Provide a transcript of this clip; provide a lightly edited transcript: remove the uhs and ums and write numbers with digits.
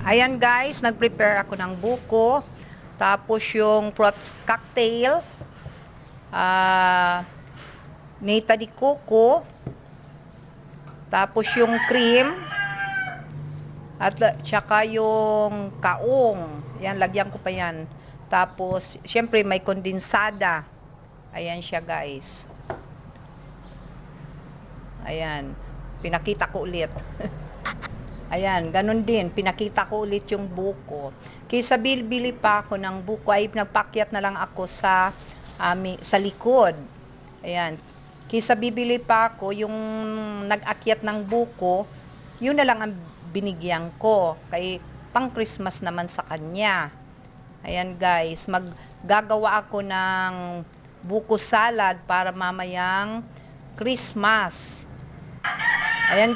Ayan guys, nag-prepare ako ng buko. Tapos yung fruit cocktail. Nata de coco. Tapos yung cream. At tsaka yung kaong. Yan, lagyan ko pa yan. Tapos, syempre may kondensada. Ayan siya guys. Ayan. Pinakita ko ulit. Ayan, ganun din. Pinakita ko ulit yung buko. Kaysa bili pa ako ng buko, ay nagpakyat na lang ako sa likod. Ayan. Kaysa bibili pa ako, yung nag-akyat ng buko, yun na lang ang binigyan ko. Kay pang Christmas naman sa kanya. Ayan guys, maggagawa ako ng buko salad para mamayang Christmas. Ayan.